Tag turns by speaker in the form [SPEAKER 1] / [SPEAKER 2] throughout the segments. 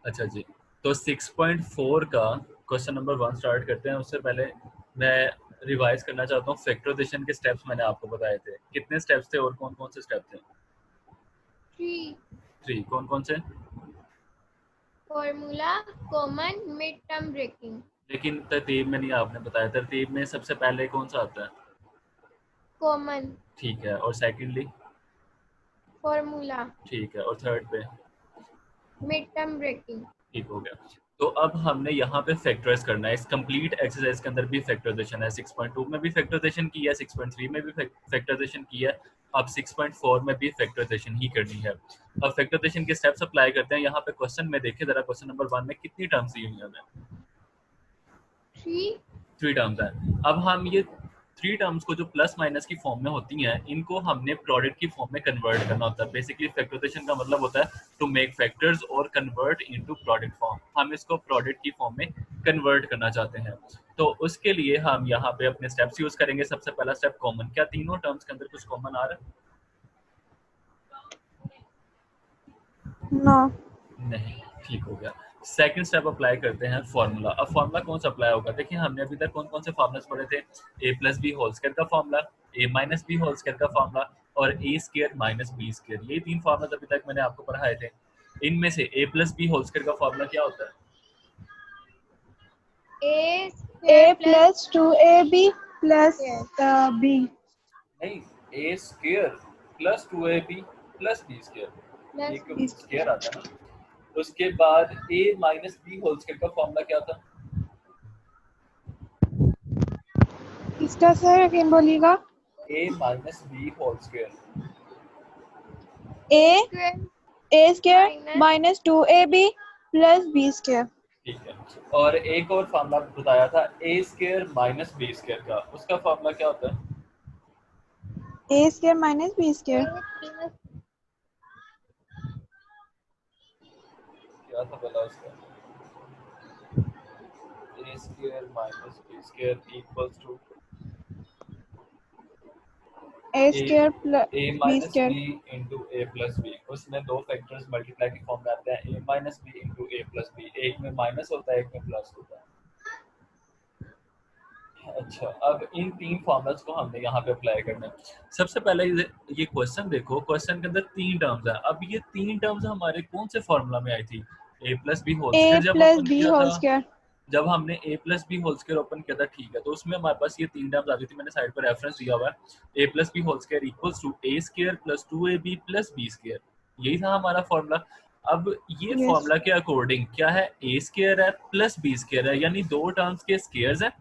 [SPEAKER 1] अच्छा जी, तो 6.4 का क्वेश्चन नंबर 1 स्टार्ट करते हैं। उससे पहले मैं रिवाइज करना चाहता हूँ, फैक्टराइजेशन के स्टेप्स मैंने आपको बताए थे। कितने स्टेप्स थे और कौन कौन से स्टेप थे?
[SPEAKER 2] 3
[SPEAKER 1] 3। कौन कौन से?
[SPEAKER 2] Formula, common, mid term breaking.
[SPEAKER 1] लेकिन तरतीब में नहीं आपने बताया। तरतीब में सबसे पहले कौन सा आता है?
[SPEAKER 2] कॉमन,
[SPEAKER 1] ठीक है, और सेकेंडली?
[SPEAKER 2] फॉर्मूला,
[SPEAKER 1] ठीक है, और थर्ड पे?
[SPEAKER 2] Mid term breaking.
[SPEAKER 1] ठीक हो गया। तो अब हमने यहाँ पे फैक्टराइज करना है। इस कंप्लीट एक्सरसाइज के अंदर भी फैक्टराइजेशन है। 6.2 में भी फैक्टराइजेशन की है, 6.3 में भी फैक्टराइजेशन की है, अब 6.4 में भी फैक्टराइजेशन ही करनी है। अब फैक्टराइजेशन के स्टेप्स अप्लाई करते हैं। यहाँ पे क्वेश्चन में देखिए जरा, क्वेश्चन नंबर 1 में कितनी टर्म्स दी हुई हैं हमें?
[SPEAKER 2] 3।
[SPEAKER 1] 3 टर्म्स हैं। अब हम ये 3 टर्म्स को जो प्लस माइनस की फॉर्म में होती हैं, इनको हमने प्रोडक्ट की फॉर्म में कन्वर्ट करना होता है। बेसिकली फैक्टराइजेशन का मतलब होता है टू मेक फैक्टर्स और कन्वर्ट इनटू प्रोडक्ट फॉर्म। हम इसको प्रोडक्ट की फॉर्म में कन्वर्ट करना चाहते हैं, तो उसके लिए हम यहाँ पे अपने स्टेप्स यूज करेंगे। सबसे पहला स्टेप कॉमन। क्या तीनों टर्म्स के अंदर कुछ कॉमन आ रहा
[SPEAKER 3] नो।
[SPEAKER 1] है? नहीं। ठीक हो गया। सेकंड स्टेप अप्लाई करते हैं फॉर्मूला। अब फॉर्मूला कौन सा अप्लाई होगा? देखिए हमने अभी तक कौन कौन से फॉर्मुलास पढ़े थे? ए प्लस बी होल स्क्वायर का फॉर्मूला, ए माइनस बी होल स्क्वायर का फॉर्मूला, और ए स्क्वायर माइनस बी स्क्वायर। ये 3 फॉर्मुलास अभी तक मैंने आपको पढ़ाए थे। इनमें से a plus B whole square का फॉर्मूला क्या होता है?
[SPEAKER 2] A
[SPEAKER 3] a
[SPEAKER 2] square plus
[SPEAKER 3] plus 2ab plus b.
[SPEAKER 1] नहीं, a square plus 2ab plus b square.
[SPEAKER 2] Plus
[SPEAKER 1] एक
[SPEAKER 2] बी
[SPEAKER 1] स्क्वायर आता है ना। उसके बाद a minus b whole square का फॉर्मूला क्या था?
[SPEAKER 3] इसका सर अगेन बोलिएगा।
[SPEAKER 1] A minus b whole square.
[SPEAKER 3] A
[SPEAKER 2] square
[SPEAKER 3] a square
[SPEAKER 2] minus
[SPEAKER 3] minus 2ab plus b square.
[SPEAKER 1] ठीक है। और एक और फॉर्मूला बताया था a square minus b square का। उसका फॉर्मूला क्या होता है?
[SPEAKER 3] A square minus b square.
[SPEAKER 2] A plus
[SPEAKER 1] क्या था बोला उसका? A square minus b square equals to
[SPEAKER 3] a
[SPEAKER 1] a
[SPEAKER 3] square plus
[SPEAKER 1] a
[SPEAKER 3] b
[SPEAKER 1] minus
[SPEAKER 3] square.
[SPEAKER 1] B into a plus b. उसमें दो फैक्टर्स मल्टीप्लाई की फॉर्म में आते हैं, a minus b into a plus b. एक में माइनस होता है, एक में प्लस होता है। अच्छा, अब इन 3 फॉर्मूलाज को हमने यहाँ पे अप्लाई करना है। सबसे पहले ये क्वेश्चन देखो, क्वेश्चन के अंदर 3 टर्म्स है। अब ये 3 टर्म्स हमारे कौन से फॉर्मूला में आई थी? A plus B whole
[SPEAKER 3] a
[SPEAKER 1] square जब
[SPEAKER 3] प्लस
[SPEAKER 1] ओपन
[SPEAKER 3] बी
[SPEAKER 1] किया
[SPEAKER 3] होल
[SPEAKER 1] था,
[SPEAKER 3] स्क्वायर।
[SPEAKER 1] जब हमने a plus B whole square open किया था, ठीक है, तो उसमें हमारे पास ये 3 टर्म्स आ गई थी। मैंने साइड पर रेफरेंस दिया हुआ है। A plus B whole square equals to a square plus 2ab plus b square. यही था हमारा फॉर्मूला। अब ये
[SPEAKER 3] यस।
[SPEAKER 1] फॉर्मूला के अकॉर्डिंग क्या है? ए स्क्वायर है प्लस बी स्क्वायर है, यानी दो टर्म्स के स्क्वायर्स है,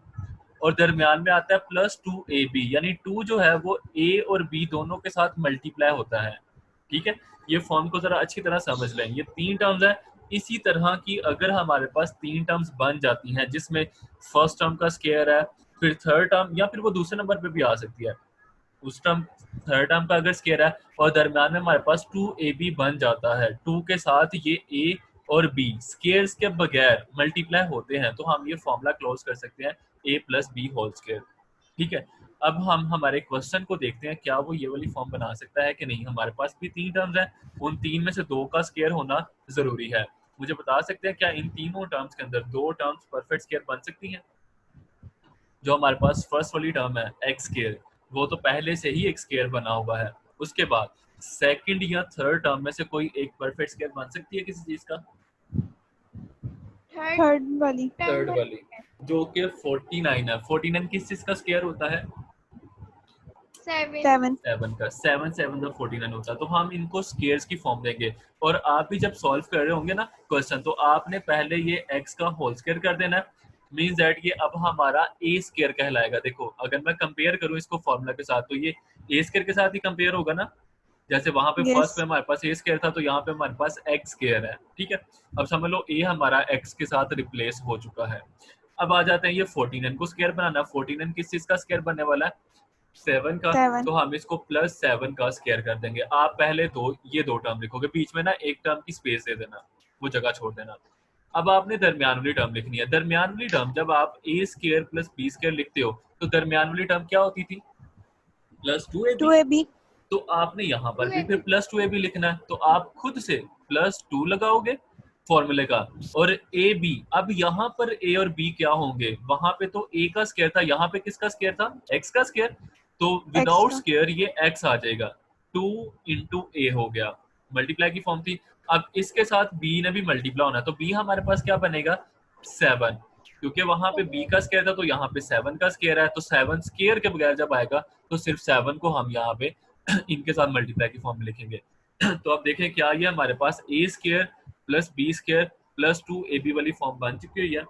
[SPEAKER 1] और दरमियान में आता है प्लस 2ab, यानी 2 जो है वो ए और बी दोनों के साथ मल्टीप्लाई होता है। ठीक है, ये फॉर्म को जरा अच्छी तरह समझ लें। ये 3 टर्म्स है। इसी तरह की अगर हमारे पास 3 टर्म्स बन जाती हैं, जिसमें फर्स्ट टर्म का स्क्वायर है, फिर थर्ड टर्म, या फिर वो दूसरे नंबर पे भी आ सकती है, उस टर्म थर्ड टर्म का अगर स्क्वायर है, और दरमियान में हमारे पास 2ab बन जाता है, 2 के साथ ये a और b स्क्वायर्स के बगैर मल्टीप्लाई होते हैं, तो हम ये फॉर्मूला क्लोज कर सकते हैं, a plus B whole square. ठीक है। अब हम हमारे क्वेश्चन को देखते हैं, क्या वो ये वाली फॉर्म बना सकता है कि नहीं। हमारे पास भी 3 टर्म्स हैं, उन 3 में से 2 का स्क्वायर होना जरूरी है। मुझे बता सकते हैं क्या इन तीनों टर्म्स के अंदर 2 टर्म्स परफेक्ट स्क्वायर बन सकती हैं? जो हमारे पास फर्स्ट वाली टर्म है एक्स स्क्वायर, वो तो पहले से ही एक स्क्वायर बना हुआ है। उसके बाद सेकंड या थर्ड टर्म में से कोई एक परफेक्ट स्क्वायर बन सकती है किसी चीज का?
[SPEAKER 2] थर्ड
[SPEAKER 3] थर्ड वाली।
[SPEAKER 2] टर्म
[SPEAKER 1] थर्ड वाली, जो कि 49 है। 49 किस चीज का स्क्वायर होता है?
[SPEAKER 2] 7।
[SPEAKER 3] 7।
[SPEAKER 1] 7 का। 7 7 जब 49 होता है, तो हम इनको स्क्वायर्स की फॉर्म देंगे। और आप भी जब सॉल्व कर रहे होंगे ना क्वेश्चन, तो आपने पहले ये x का होल स्क्वायर कर देना है। मीन्स दैट ये अब हमारा ए स्क्वायर कहलाएगा। देखो अगर मैं कंपेयर करूं इसको फॉर्मूला के साथ, तो ये ए स्क्वायर के साथ ही कंपेयर होगा ना। जैसे वहां पे
[SPEAKER 3] यस।
[SPEAKER 1] फर्स्ट पे हमारे पास ए स्क्वायर था, तो यहाँ पे हमारे पास एक्स स्क्वायर है। ठीक है, अब समझ लो ए हमारा एक्स के साथ रिप्लेस हो चुका है। अब आ जाते हैं ये 49 को स्क्वायर बनाना। 49 किस चीज का स्क्वायर बनने वाला है? 7 का।
[SPEAKER 3] 7।
[SPEAKER 1] तो हम इसको प्लस 7 का स्क्वायर कर देंगे। आप पहले ये दो टर्म लिखोगे, बीच में ना एक टर्म की स्पेस दे देना, वो जगह छोड़ देना। अब आपने दरमियान वाली टर्म लिखनी है। दरमियान वाली टर्म जब आप ए स्क्वायर प्लस बी स्क्वायर लिखते हो, तो दरमियान वाली टर्म क्या होती थी? Plus 2ab।
[SPEAKER 3] 2ab।
[SPEAKER 1] तो आपने यहाँ पर भी
[SPEAKER 2] 2ab
[SPEAKER 1] फिर प्लस 2ab लिखना है, तो आप खुद से प्लस 2 लगाओगे, फॉर्मूले का, और ए बी। अब यहाँ पर ए और बी क्या होंगे, वहां पे तो ए का स्क्वायर था, यहाँ पे किसका स्क्वायर था, एक्स का स्क्वायर, तो विदाउट
[SPEAKER 3] का।
[SPEAKER 1] स्क्वायर ये एक्स आ जाएगा, 2 इंटू ए हो गया, मल्टीप्लाई की फॉर्म थी। अब इसके साथ बी ने भी मल्टीप्लाई होना है, तो बी हमारे पास क्या बनेगा, 7, क्योंकि वहां पे बी का स्क्वायर था तो यहाँ पे 7 का स्क्वायर है, तो 7 स्क्वायर के बगैर जब आएगा तो सिर्फ 7 को हम यहाँ पे इनके साथ मल्टीप्लाई की फॉर्म में लिखेंगे। तो अब देखें क्या ये हमारे पास a square plus b square plus 2ab वाली फॉर्म बन चुकी हुई है।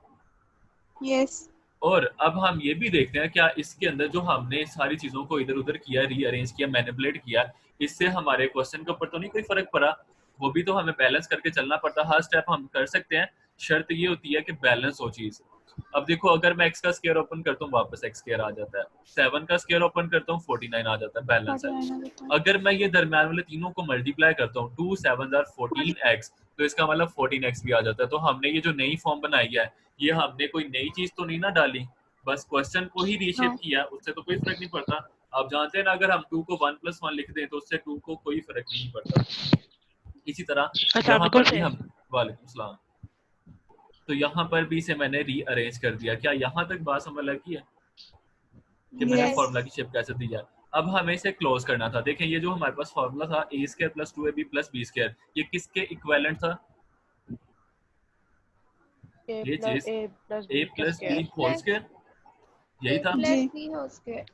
[SPEAKER 3] यस।
[SPEAKER 1] और अब हम ये भी देखते हैं क्या इसके अंदर जो हमने सारी चीजों को इधर उधर किया, रीअरेंज किया, मैनिपुलेट किया, इससे हमारे क्वेश्चन के ऊपर तो नहीं कोई फर्क पड़ा, वो भी तो हमें बैलेंस करके चलना पड़ता। हर स्टेप हम कर सकते हैं, शर्त ये होती है कि बैलेंस हो चीज। अब देखो अगर मैं x का स्क्वायर ओपन करता हूँ वापस x स्क्वायर आ जाता है, 7 का स्क्वायर ओपन करता हूँ 49 आ जाता है, बैलेंस है। अगर मैं ये दरम्यान वाले तीनों को मल्टीप्लाई करता हूँ 2 7 14x, तो इसका मतलब 14x भी आ जाता है। तो हमने ये जो नई फॉर्म बनाई है, ये हमने कोई नई चीज तो नहीं ना डाली, बस क्वेश्चन को ही रीशेप किया, उससे तो कोई फर्क नहीं पड़ता। आप जानते हैं ना, अगर हम 2 को 1 + 1 लिख दें तो उससे 2 को कोई फर्क नहीं पड़ता। इसी तरह यहाँ पर भी हम, वालेकुम सलाम, तो यहाँ पर भी इसे मैंने रीअरेंज कर दिया। क्या यहाँ तक बात समझ लगी है कि मैंने फॉर्मूला की शेप कैसे दी है। अब हमें इसे क्लोज करना था। देखें ये जो हमारे पास फॉर्मूला था a square plus 2ab plus b square, ये किसके इक्विवेलेंट था, ये चीज a plus B whole square, यही था।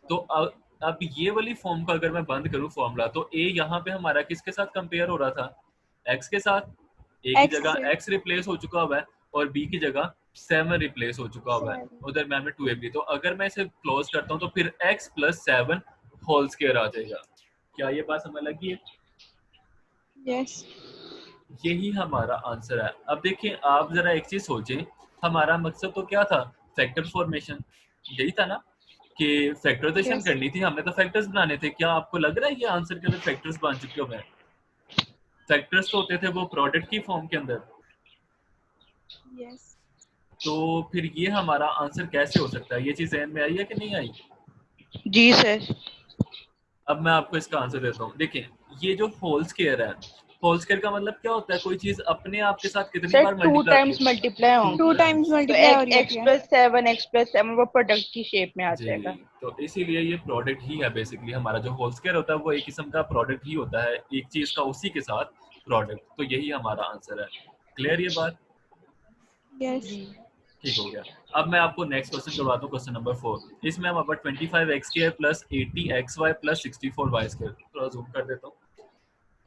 [SPEAKER 1] तो अब ये वाली फॉर्म को अगर मैं बंद करूं फॉर्मूला, तो a यहाँ पे हमारा किसके साथ कंपेयर हो रहा था, x के साथ, a की जगह x रिप्लेस हो चुका हुआ है और b की जगह 7 रिप्लेस हो चुका हुआ है, उधर में 2ab। तो अगर मैं इसे क्लोज करता हूँ तो फिर x + 7 होल स्क्वायर आ जाएगा। क्या ये बात समझ लगी है?
[SPEAKER 3] यस।
[SPEAKER 1] यही हमारा आंसर है। अब देखिए आप जरा एक चीज सोचें, हमारा मकसद तो क्या था, फैक्टर फॉर्मेशन, यही था ना कि फैक्टराइजेशन करनी थी, हमने तो फैक्टर्स बनाने थे। क्या आपको लग रहा है ये आंसर के अंदर फैक्टर्स बन चुके हुए हैं? फैक्टर्स तो होते थे वो प्रोडक्ट की फॉर्म के अंदर।
[SPEAKER 3] यस।
[SPEAKER 1] तो फिर ये हमारा आंसर कैसे हो सकता है, ये चीज ज़हन में आई है कि नहीं आई?
[SPEAKER 4] जी सर।
[SPEAKER 1] अब मैं आपको इसका आंसर देता हूँ। देखिए ये जो होल स्क्वायर है, होल स्क्वायर का मतलब क्या होता है, कोई चीज अपने आप के साथ कितनी बार
[SPEAKER 4] सर 2 टाइम्स मल्टीप्लाई होंगे,
[SPEAKER 3] 2 टाइम्स मल्टीप्लाई हो रही है।
[SPEAKER 4] x + 7 x + 7 वो प्रोडक्ट की शेप में आ जाएगा।
[SPEAKER 1] तो इसीलिए ये प्रोडक्ट ही है बेसिकली, हमारा जो होल स्क्वायर होता है वो एक किस्म का प्रोडक्ट ही होता है, एक चीज का उसी के साथ प्रोडक्ट। तो यही हमारा आंसर है। क्लियर ये बात?
[SPEAKER 3] यस।
[SPEAKER 1] ठीक हो गया। अब मैं आपको नेक्स्ट क्वेश्चन करवाता हूँ, क्वेश्चन नंबर 4। इसमें हम अपन 25x² + 80xy + 64y², थोड़ा जूम कर देता हूँ।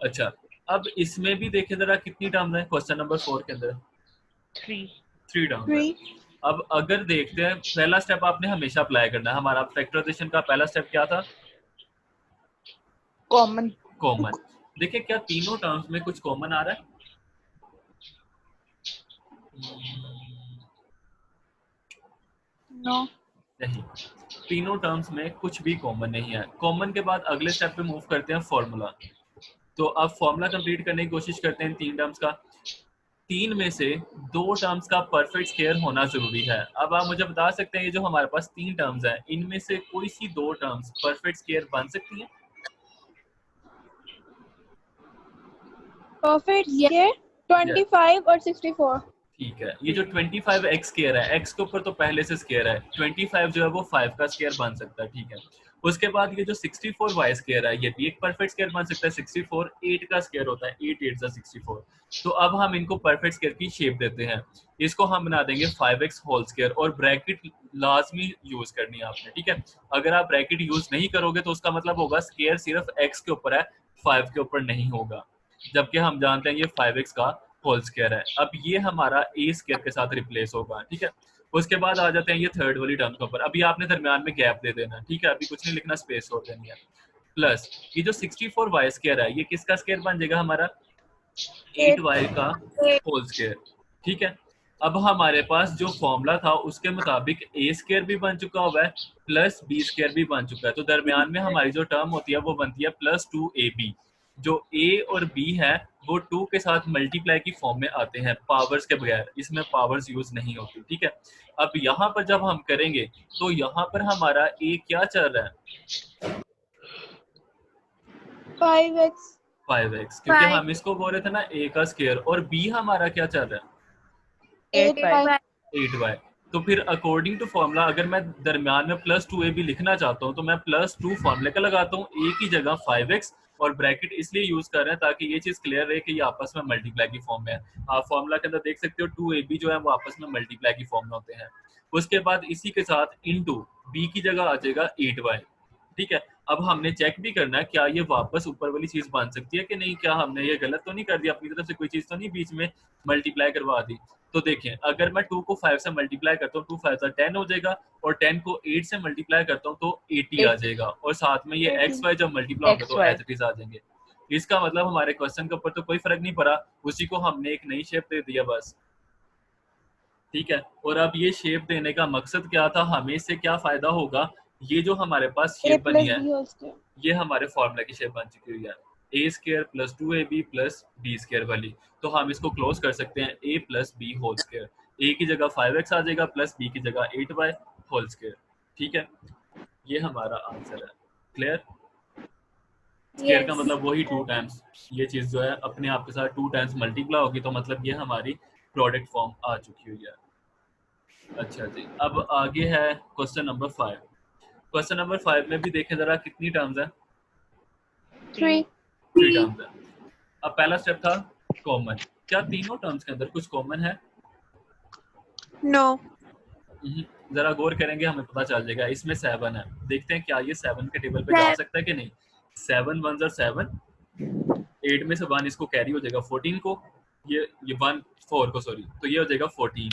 [SPEAKER 1] अच्छा अब इसमें भी देखें जरा कितनी टर्म है क्वेश्चन नंबर 4 के अंदर, 3 टर्म है। अब अगर देखते हैं, पहला स्टेप आपने हमेशा अप्लाई करना है। हमारा फैक्टराइजेशन का पहला स्टेप क्या था, कॉमन। देखिए क्या तीनों टर्म्स में कुछ कॉमन आ रहा है?
[SPEAKER 3] नो,
[SPEAKER 1] नहीं, तीनों टर्म्स में कुछ भी कॉमन नहीं है। कॉमन के बाद अगले स्टेप पे मूव करते हैं फॉर्मूला। तो अब फॉर्मूला कंप्लीट करने की कोशिश करते हैं तीन टर्म्स का। तीन में से दो टर्म्स का परफेक्ट स्क्वायर होना जरूरी है। अब आप मुझे बता सकते हैं ये जो हमारे पास तीन टर्म्स हैं, इनमें से कोई सी दो टर्म्स परफेक्ट स्क्वायर बन सकती हैं?
[SPEAKER 3] परफेक्ट स्क्वायर 25 और 64।
[SPEAKER 1] ठीक है, ये जो 25x स्क्वायर है, x के ऊपर तो पहले से स्क्वायर है, 25 जो है वो 5 का स्क्वायर बन सकता है। ठीक है, उसके बाद ये जो 64y स्क्वायर है, ये भी एक परफेक्ट स्क्वायर बन सकता है। 64 8 का स्क्वायर होता है, 8 8 जा 64। तो अब हम इनको परफेक्ट स्क्वायर की शेप देते हैं। इसको हम बना देंगे 5x होल स्क्वायर, और ब्रैकेट लाजमी यूज करनी है आपने। ठीक है, अगर आप ब्रैकेट यूज नहीं करोगे तो उसका मतलब होगा स्क्वायर सिर्फ x के ऊपर है, 5 के ऊपर नहीं होगा, जबकि हम जानते हैं ये 5x का होल स्क्वायर है। अब ये हमारा ए स्क्वायर के साथ रिप्लेस होगा। ठीक है, उसके बाद आ जाते हैं ये थर्ड वाली टर्म के ऊपर। अभी आपने दरमियान में गैप दे देना। ठीक है, अभी कुछ नहीं लिखना, स्पेस छोड़ देनी है। प्लस ये जो 64y स्क्वायर है, ये किसका स्क्वायर बन जाएगा, हमारा 8y का होल स्क्वायर। ठीक है, अब हमारे पास जो फॉर्मूला था उसके मुताबिक ए स्क्वायर भी बन चुका हुआ है प्लस बी स्क्वायर भी बन चुका है। तो दरमियान में हमारी जो टर्म होती है वो बनती है +2ab। जो a और b है वो 2 के साथ मल्टीप्लाई की फॉर्म में आते हैं, पावर्स के बगैर, इसमें पावर्स यूज नहीं होती। ठीक है, अब यहाँ पर जब हम करेंगे तो यहाँ पर हमारा a क्या चल रहा है,
[SPEAKER 3] 5x
[SPEAKER 1] 5x, क्योंकि
[SPEAKER 2] 5
[SPEAKER 1] हम इसको बोल रहे थे ना a का स्क्वायर, और b हमारा क्या चल रहा है
[SPEAKER 4] 8y
[SPEAKER 1] 8y। तो फिर अकॉर्डिंग टू फॉर्मूला अगर मैं दरमियान में +2ab लिखना चाहता हूँ तो मैं +2 फॉर्मूले का लगाता हूँ, a की जगह 5x, और ब्रैकेट इसलिए यूज कर रहे हैं ताकि ये चीज क्लियर रहे कि ये आपस में मल्टीप्लाई की फॉर्म में है। आप फॉर्मूला के अंदर देख सकते हो 2ab जो है वो आपस में मल्टीप्लाई की फॉर्म में होते हैं। उसके बाद इसी के साथ इनटू b की जगह आ जाएगा 8y। ठीक है, अब हमने चेक भी करना है क्या ये वापस ऊपर वाली चीज बन सकती है कि नहीं, क्या हमने ये गलत तो नहीं कर दिया, अपनी तरफ से कोई चीज तो नहीं बीच में मल्टीप्लाई करवा दी। तो देखें, अगर मैं 2 को 5 से मल्टीप्लाई करता हूँ 2 5 10 हो जाएगा, और 10 को 8 से मल्टीप्लाई करता हूँ तो 80 आ
[SPEAKER 4] 8
[SPEAKER 1] जाएगा, और साथ में ये
[SPEAKER 3] 80
[SPEAKER 1] एक्स वाई जब मल्टीप्लाई होगा तो
[SPEAKER 4] xy
[SPEAKER 1] एज इट इज आ जाएंगे। इसका मतलब हमारे क्वेश्चन के ऊपर तो कोई फर्क नहीं पड़ा, उसी को हमने एक नई शेप दे दिया बस। ठीक है, और अब ये शेप देने का मकसद क्या था, हमें इससे क्या फायदा होगा, ये जो हमारे पास
[SPEAKER 3] a
[SPEAKER 1] शेप बनी
[SPEAKER 3] plus
[SPEAKER 1] है
[SPEAKER 3] b whole square.
[SPEAKER 1] ये हमारे फॉर्मूला की शेप बन चुकी हुई है, a square plus 2ab plus b square वाली। तो हम इसको क्लोज कर सकते हैं a plus B whole square, a की जगह 5x आ जाएगा प्लस बी की जगह 8y होल स्क्र। ठीक है, ये हमारा आंसर है। क्लियर? स्क्र का
[SPEAKER 2] yes
[SPEAKER 1] मतलब वही 2 टाइम्स, ये चीज जो है अपने आप के साथ 2 टाइम्स मल्टीप्लाई होगी, तो मतलब ये हमारी प्रोडक्ट फॉर्म आ चुकी हुई है। अच्छा जी, अब आगे है क्वेश्चन नंबर 5। क्वेश्चन नंबर 5 में भी देखें जरा कितनी टर्म्स है,
[SPEAKER 3] 3
[SPEAKER 1] 3 टर्म्स है। अब पहला स्टेप था कॉमन, क्या तीनों टर्म्स के अंदर कुछ कॉमन है?
[SPEAKER 3] no
[SPEAKER 1] जरा गौर करेंगे हमें पता चल जाएगा। इसमें 7 है, देखते हैं क्या ये 7 के टेबल पे जा सकता है कि नहीं। 7 1 ज़ा 7, 8 में से 1 इसको कैरी हो जाएगा 14 को, ये 1 4 को सॉरी, तो ये हो जाएगा 14।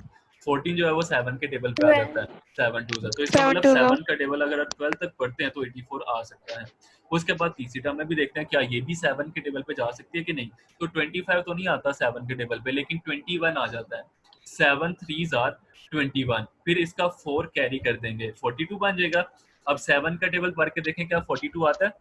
[SPEAKER 1] 14 जो है वो 7 के टेबल पे आ जाता है, 7 2 ज़ा, तो इसका
[SPEAKER 3] 7
[SPEAKER 1] मतलब
[SPEAKER 3] 2
[SPEAKER 1] 7 का टेबल अगर आप 12 तक पढ़ते हैं तो 84 आ सकता है। उसके बाद तीसरी टर्म में भी देखते हैं क्या ये भी 7 के टेबल पे जा सकती है कि नहीं। तो 25 तो नहीं आता 7 के टेबल पे, लेकिन 21 आ जाता है। 7 3 ज़ा 21, फिर इसका 4 कैरी कर देंगे 42 बन जाएगा। अब 7 का टेबल पढ़ के देखें क्या 42 आता है,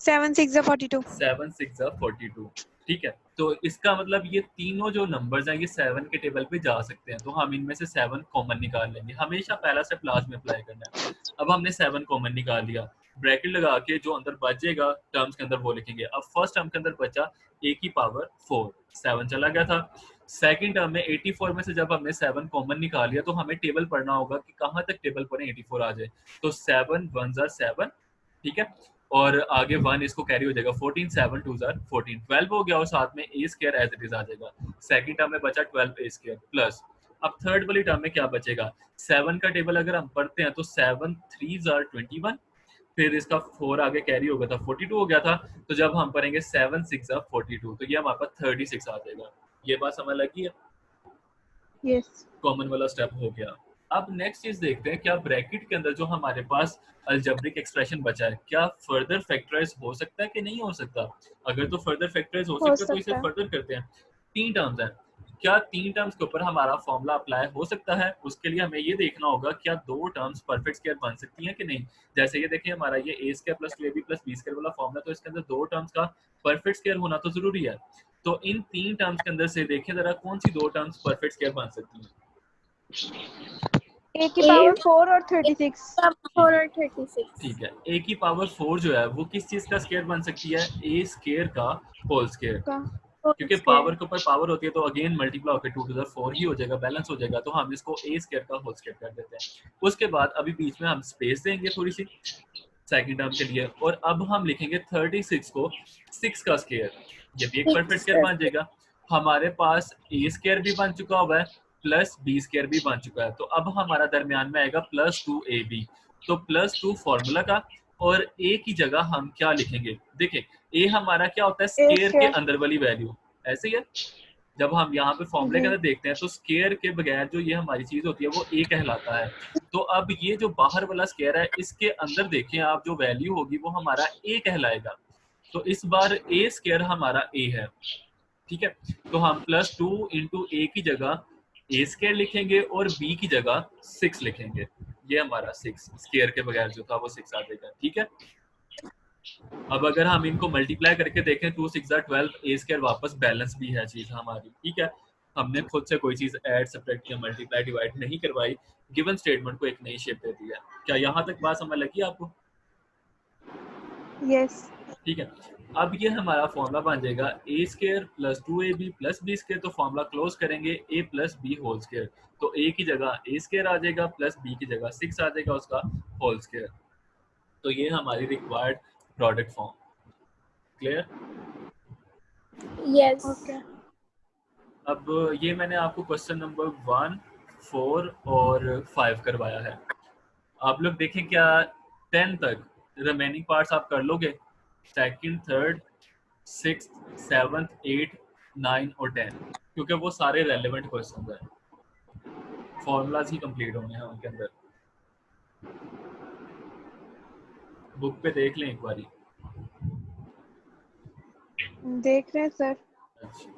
[SPEAKER 3] 7 6 are 42
[SPEAKER 1] 7 6 are 42। ठीक है, तो इसका मतलब ये तीनों जो नंबर्स हैं ये 7 के टेबल पे जा सकते हैं, तो हम इनमें से 7 कॉमन निकाल लेंगे। हमेशा पहला स्टेप लास्ट में अप्लाई करना है। अब हमने 7 कॉमन निकाल लिया, ब्रैकेट लगा के जो अंदर बचेगा टर्म्स के अंदर वो लिखेंगे। अब फर्स्ट टर्म के अंदर बचा a की पावर 4, 7 चला गया था। सेकंड टर्म में 84 में से जब हमने 7 कॉमन निकाल लिया तो हमें टेबल पढ़ना होगा कि कहाँ तक टेबल पढ़े 84 आ जाए। तो 7 1 ज़ा 7, ठीक है, और आगे 1 इसको कैरी हो जाएगा 14, 7 2 ज़ा 14, 12 हो गया, और साथ में a square as it is आ जाएगा। सेकंड टर्म में बचा 12 a स्क्वायर प्लस, अब थर्ड वाली टर्म में क्या बचेगा, 7 का टेबल अगर हम पढ़ते हैं तो 7 3 ज़ा 21, फिर इसका 4 आगे कैरी हो गया था 42 हो गया था। तो जब हम पढ़ेंगे 7 6 ज़ा 42, तो ये हमारे पास 36 आ जाएगा। ये बात समझ लगी है,
[SPEAKER 3] yes
[SPEAKER 1] कॉमन वाला स्टेप हो गया। अब नेक्स्ट चीज देखते हैं क्या ब्रैकेट के अंदर जो हमारे पास अलजेब्रिक एक्सप्रेशन बचा है क्या फर्दर फैक्टराइज हो सकता है कि नहीं हो सकता। अगर तो फर्दर फैक्टराइज हो सकता है तो इसे
[SPEAKER 3] सकता है।
[SPEAKER 1] फर्दर करते हैं। 3 टर्म्स हैं, क्या 3 टर्म्स के ऊपर हमारा फॉर्मूला अप्लाई हो सकता है, उसके लिए हमें ये देखना होगा क्या 2 टर्म्स परफेक्ट स्क्वायर बन सकती हैं कि नहीं। जैसे ये देखिए हमारा ये a स्क्वायर plus 2ab plus b square वाला फॉर्मूला, तो इसके अंदर 2 टर्म्स का परफेक्ट स्क्वायर होना तो जरूरी है। तो इन 3 टर्म्स के अंदर से देखिए जरा कौन सी 2 टर्म्स परफेक्ट स्क्वायर बन सकती हैं।
[SPEAKER 3] a की पावर 4 और 36
[SPEAKER 2] 4 और 36
[SPEAKER 1] ठीक है, a की पावर 4 जो है वो किस चीज का स्क्वायर बन सकती है, a स्क्वायर का होल स्क्वायर,
[SPEAKER 3] का
[SPEAKER 1] क्योंकि पावर के ऊपर पावर होती है तो अगेन मल्टीप्लाई होकर 2 टू द 4 ही हो जाएगा, बैलेंस हो जाएगा, तो हम इसको a स्क्वायर का होल स्क्वायर कर देते हैं। उसके बाद अभी बीच में हम स्पेस देंगे थोड़ी सी सेकंड टर्म के लिए, और अब हम लिखेंगे 36 को 6 का स्क्वायर, ये भी एक परफेक्ट स्क्वायर बन जाएगा। हमारे पास a स्क्वायर भी बन चुका हुआ है प्लस b स्क्वायर भी बन चुका है, तो अब हमारा दरमियान में आएगा +2ab, तो +2 फॉर्मूला का, और a की जगह हम क्या लिखेंगे, देखिए a हमारा क्या होता है स्क्वायर के
[SPEAKER 3] स्क्वायर।
[SPEAKER 1] अंदर वाली वैल्यू, ऐसे ही है। जब हम यहाँ पे फॉर्मूले के अंदर देखते हैं तो स्क्वायर के बगैर जो ये हमारी चीज होती है वो a कहलाता है। तो अब ये जो बाहर वाला स्क्वायर है इसके अंदर देखें आप जो वैल्यू होगी वो हमारा a कहलाएगा, तो इस बार a स्क्वायर हमारा a है। ठीक है, तो हम +2 इंटू a की जगह a स्क्वायर लिखेंगे और b की जगह 6 लिखेंगे, ये हमारा 6 स्क्वायर के बगैर जो था वो 6 आ जाएगा। ठीक है, अब अगर हम इनको मल्टीप्लाई करके देखें 2 6 12, a स्क्वायर वापस बैलेंस भी है चीज हमारी। ठीक है, हमने खुद से कोई चीज ऐड सब्ट्रैक्ट या मल्टीप्लाई डिवाइड नहीं करवाई, गिवन स्टेटमेंट को एक नई शेप दे दी है। क्या यहाँ तक बात समझ लगी आपको?
[SPEAKER 3] yes
[SPEAKER 1] ठीक है, अब ये हमारा फॉर्मूला बन जाएगा a square plus 2ab plus b square, तो फॉर्मूला क्लोज करेंगे a plus B whole square, तो ए की जगह ए स्केयर आ जाएगा प्लस बी की जगह 6 आ जाएगा उसका होल स्केयर। तो ये हमारी required product form. Clear?
[SPEAKER 5] Yes.
[SPEAKER 3] Okay.
[SPEAKER 1] अब ये मैंने आपको क्वेश्चन नंबर 1, 4 और 5 करवाया है। आप लोग देखें क्या 10 तक रिमेनिंग पार्ट्स आप कर लोगे? सेकंड, थर्ड, 6, 7, 8, 9 और 10, क्योंकि वो सारे रेलेवेंट क्वेश्चंस हैं, फॉर्मूलाज ही कंप्लीट होंगे हैं उनके अंदर। बुक पे देख लें एक बारी।
[SPEAKER 3] देख रहे हैं सर।
[SPEAKER 1] अच्छा,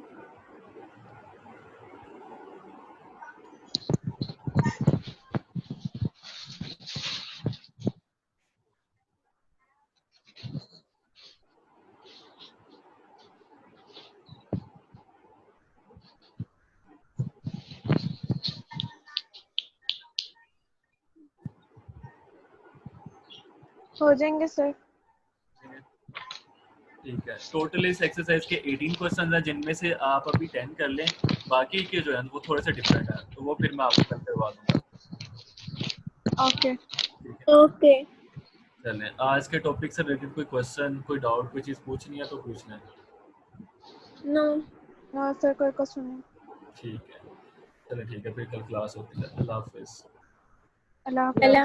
[SPEAKER 3] हो जाएंगे सर।
[SPEAKER 1] ठीक है। टोटल इस एक्सरसाइज के 18 क्वेश्चन हैं, जिनमें से आप अभी 10 कर लें, बाकी के जो है वो थोड़े से डिफरेंट है, तो वो फिर मैं आपको कल करवा दूंगा।
[SPEAKER 3] ओके।
[SPEAKER 1] ठीक है,
[SPEAKER 5] Okay.
[SPEAKER 1] चलें। आज के टॉपिक से रिलेटेड कोई क्वेश्चन, कोई डाउट, कोई चीज़ पूछनी है तो पूछ लें।
[SPEAKER 5] No.
[SPEAKER 3] नो सर, कोई क्वेश्चन नहीं।
[SPEAKER 1] ठीक है, चलें, ठीक है, फिर कल क्लास होती है। अल्लाह हाफिज़।
[SPEAKER 3] अल्लाह हाफ़िज़।
[SPEAKER 5] Ella.